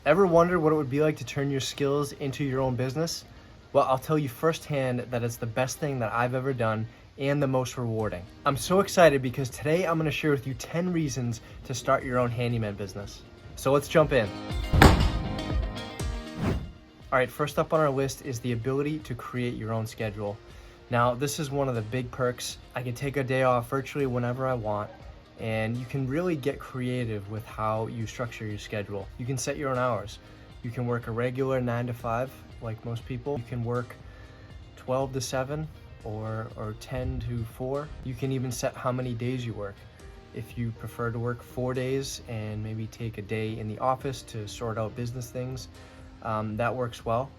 Ever wondered what it would be like to turn your skills into your own business? Well, I'll tell you firsthand that it's the best thing that I've ever done and the most rewarding. I'm so excited because today I'm going to share with you 10 reasons to start your own handyman business. So let's jump in. All right, first up on our list is the ability to create your own schedule. Now, this is one of the big perks. I can take a day off virtually whenever I want, and you can really get creative with how you structure your schedule. You can set your own hours. You can work a regular 9 to 5 like most people. You can work 12 to 7 or 10 to 4. You can even set how many days you work. If you prefer to work 4 days and maybe take a day in the office to sort out business things, that works well.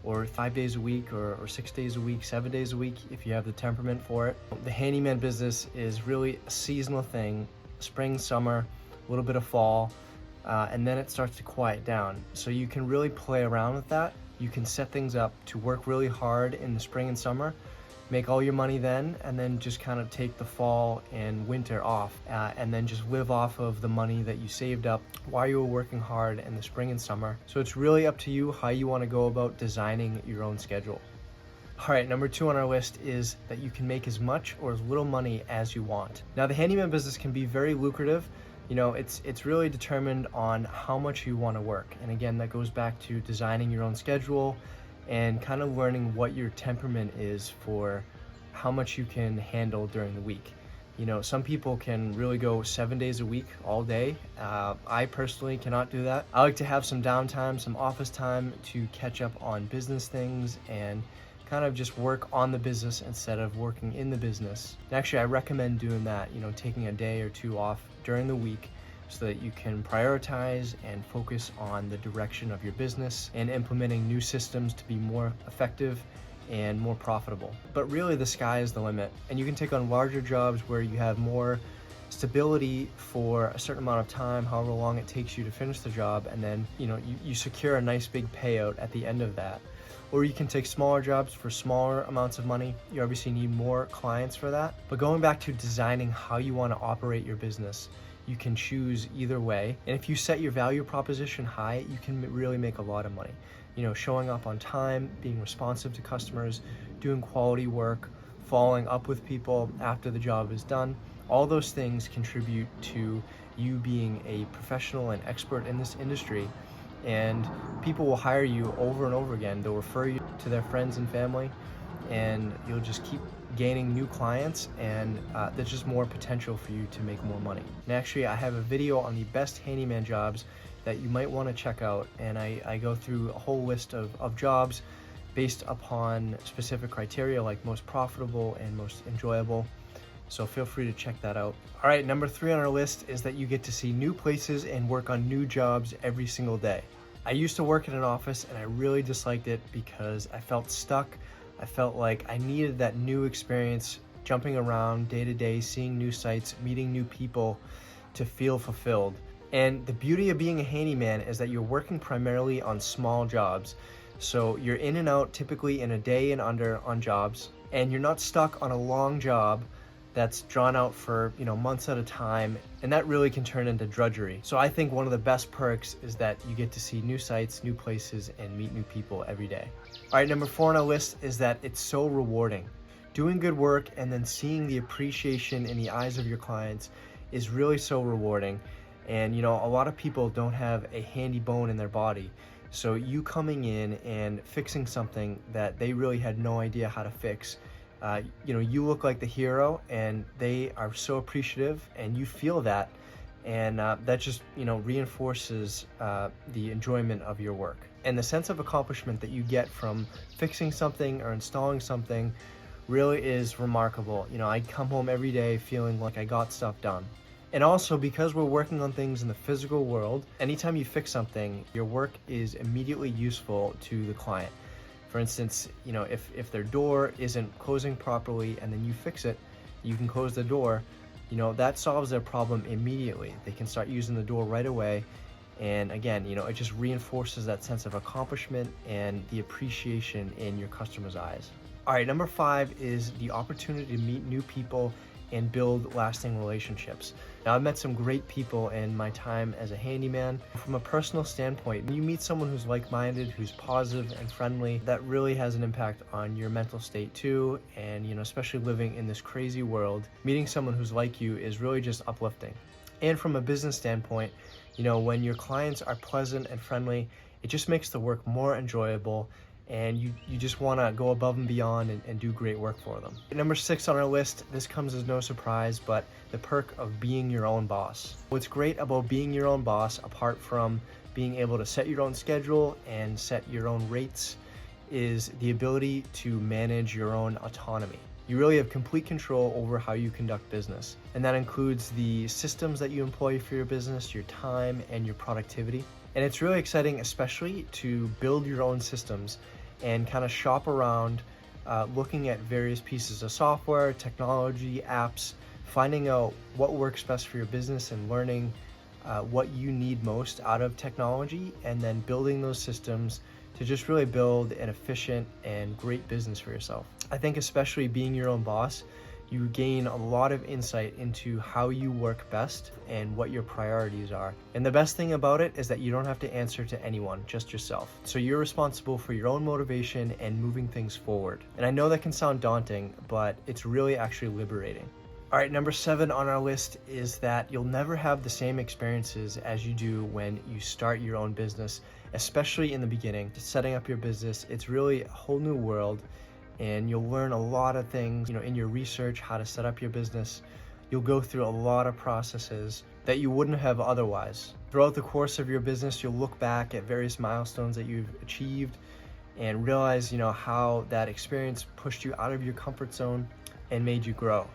Or 5 days a week, or 6 days a week, 7 days a week, if you have the temperament for it. The handyman business is really a seasonal thing, spring, summer, a little bit of fall, and then it starts to quiet down. So you can really play around with that. You can set things up to work really hard in the spring and summer, make all your money then, and then just kind of take the fall and winter off, and then just live off of the money that you saved up while you were working hard in the spring and summer. So it's really up to you how you want to go about designing your own schedule. All right, number 2 on our list is that you can make as much or as little money as you want. Now, the handyman business can be very lucrative. You know, it's really determined on how much you want to work. And again, that goes back to designing your own schedule and kind of learning what your temperament is for how much you can handle during the week. You know, some people can really go 7 days a week all day. I personally cannot do that. I like to have some downtime, some office time to catch up on business things and kind of just work on the business instead of working in the business. And actually, I recommend doing that, you know, taking a day or two off during the week so that you can prioritize and focus on the direction of your business and implementing new systems to be more effective and more profitable. But really, the sky is the limit, and you can take on larger jobs where you have more stability for a certain amount of time, however long it takes you to finish the job, and then you secure a nice big payout at the end of that. Or you can take smaller jobs for smaller amounts of money. You obviously need more clients for that. But going back to designing how you want to operate your business, you can choose either way. And if you set your value proposition high, you can really make a lot of money. You know, showing up on time, being responsive to customers, doing quality work, following up with people after the job is done. All those things contribute to you being a professional and expert in this industry. And people will hire you over and over again. They'll refer you to their friends and family, and you'll just keep gaining new clients, and there's just more potential for you to make more money. And actually, I have a video on the best handyman jobs that you might want to check out, and I go through a whole list of jobs based upon specific criteria like most profitable and most enjoyable. So feel free to check that out. All right, number 3 on our list is that you get to see new places and work on new jobs every single day. I used to work in an office and I really disliked it because I felt stuck. I felt like I needed that new experience, jumping around day to day, seeing new sites, meeting new people to feel fulfilled. And the beauty of being a handyman is that you're working primarily on small jobs. So you're in and out typically in a day and under on jobs, and you're not stuck on a long job that's drawn out for months at a time, and that really can turn into drudgery. So I think one of the best perks is that you get to see new sites, new places, and meet new people every day. All right, number 4 on our list is that it's so rewarding. Doing good work and then seeing the appreciation in the eyes of your clients is really so rewarding. And a lot of people don't have a handy bone in their body. So you coming in and fixing something that they really had no idea how to fix, you look like the hero, and they are so appreciative, and you feel that, and that just reinforces the enjoyment of your work. And the sense of accomplishment that you get from fixing something or installing something really is remarkable. I come home every day feeling like I got stuff done. And also, because we're working on things in the physical world, anytime you fix something, your work is immediately useful to the client. For instance, if their door isn't closing properly and then you fix it, you can close the door, that solves their problem immediately. They can start using the door right away. And again, it just reinforces that sense of accomplishment and the appreciation in your customer's eyes. All right, number 5 is the opportunity to meet new people and build lasting relationships. Now, I've met some great people in my time as a handyman. From a personal standpoint, when you meet someone who's like-minded, who's positive and friendly, that really has an impact on your mental state too. And, especially living in this crazy world, meeting someone who's like you is really just uplifting. And from a business standpoint, when your clients are pleasant and friendly, it just makes the work more enjoyable, and you just want to go above and beyond and do great work for them. Number 6 on our list, this comes as no surprise, but the perk of being your own boss. What's great about being your own boss, apart from being able to set your own schedule and set your own rates, is the ability to manage your own autonomy. You really have complete control over how you conduct business. And that includes the systems that you employ for your business, your time, and your productivity. And it's really exciting, especially to build your own systems and kind of shop around, looking at various pieces of software, technology, apps, finding out what works best for your business and learning what you need most out of technology, and then building those systems to just really build an efficient and great business for yourself. I think especially being your own boss, you gain a lot of insight into how you work best and what your priorities are. And the best thing about it is that you don't have to answer to anyone, just yourself. So you're responsible for your own motivation and moving things forward. And I know that can sound daunting, but it's really actually liberating. All right, number 7 on our list is that you'll never have the same experiences as you do when you start your own business, especially in the beginning. Setting up your business, it's really a whole new world. And you'll learn a lot of things, in your research, how to set up your business. You'll go through a lot of processes that you wouldn't have otherwise. Throughout the course of your business, you'll look back at various milestones that you've achieved and realize, how that experience pushed you out of your comfort zone and made you grow.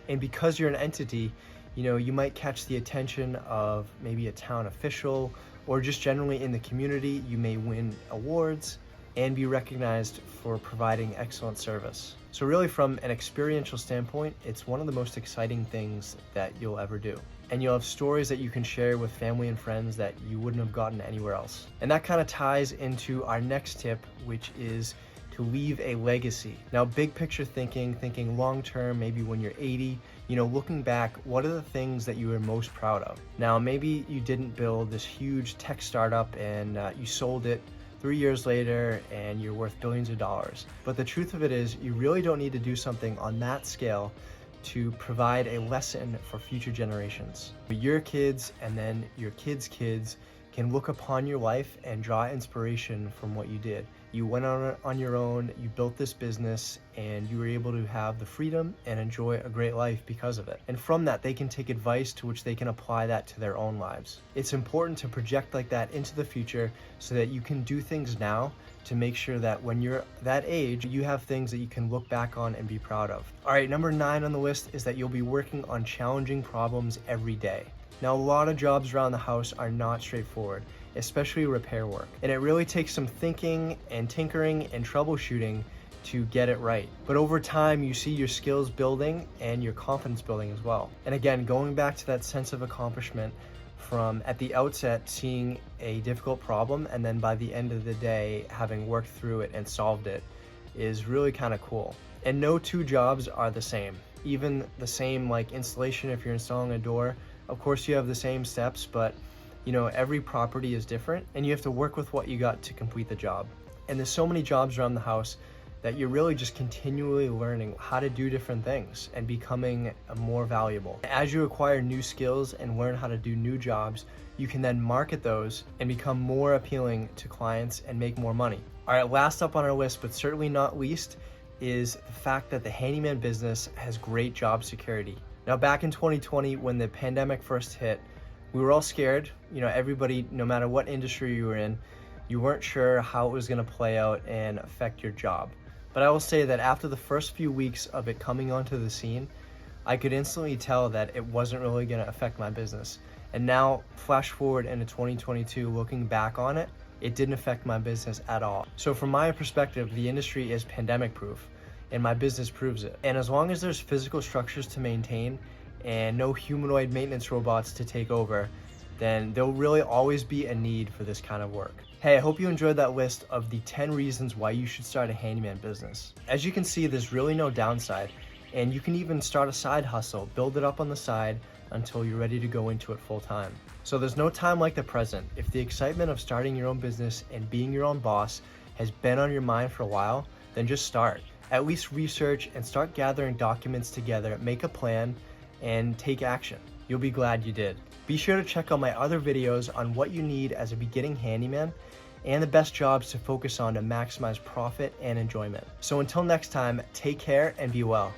And because you're an entity, you might catch the attention of maybe a town official, or just generally in the community, you may win awards and be recognized for providing excellent service. So really, from an experiential standpoint, it's one of the most exciting things that you'll ever do. And you'll have stories that you can share with family and friends that you wouldn't have gotten anywhere else. And that kind of ties into our next tip, which is to leave a legacy. Now, big picture thinking long-term, maybe when you're 80, looking back, what are the things that you are most proud of? Now, maybe you didn't build this huge tech startup and you sold it 3 years later and you're worth billions of dollars. But the truth of it is, you really don't need to do something on that scale to provide a lesson for future generations. Your kids and then your kids' kids can look upon your life and draw inspiration from what you did. You went on your own, you built this business, and you were able to have the freedom and enjoy a great life because of it. And from that, they can take advice to which they can apply that to their own lives. It's important to project like that into the future so that you can do things now to make sure that when you're that age, you have things that you can look back on and be proud of. All right, number 9 on the list is that you'll be working on challenging problems every day. Now, a lot of jobs around the house are not straightforward, especially repair work. And it really takes some thinking and tinkering and troubleshooting to get it right. But over time, you see your skills building and your confidence building as well. And again, going back to that sense of accomplishment from at the outset, seeing a difficult problem, and then by the end of the day, having worked through it and solved it, is really kind of cool. And no two jobs are the same. Even the same like installation, if you're installing a door, of course you have the same steps, but every property is different and you have to work with what you got to complete the job. And there's so many jobs around the house that you're really just continually learning how to do different things and becoming more valuable. As you acquire new skills and learn how to do new jobs, you can then market those and become more appealing to clients and make more money. All right, last up on our list, but certainly not least, is the fact that the handyman business has great job security. Now, back in 2020, when the pandemic first hit, we were all scared. Everybody, no matter what industry you were in, you weren't sure how it was going to play out and affect your job. But I will say that after the first few weeks of it coming onto the scene, I could instantly tell that it wasn't really going to affect my business. And now, flash forward into 2022, looking back on it, it didn't affect my business at all. So from my perspective, the industry is pandemic proof, and my business proves it. And as long as there's physical structures to maintain and no humanoid maintenance robots to take over, then there'll really always be a need for this kind of work. Hey, I hope you enjoyed that list of the 10 reasons why you should start a handyman business. As you can see, there's really no downside. And you can even start a side hustle, build it up on the side until you're ready to go into it full time. So there's no time like the present. If the excitement of starting your own business and being your own boss has been on your mind for a while, then just start. At least research and start gathering documents together, make a plan, and take action. You'll be glad you did. Be sure to check out my other videos on what you need as a beginning handyman and the best jobs to focus on to maximize profit and enjoyment. So until next time, take care and be well.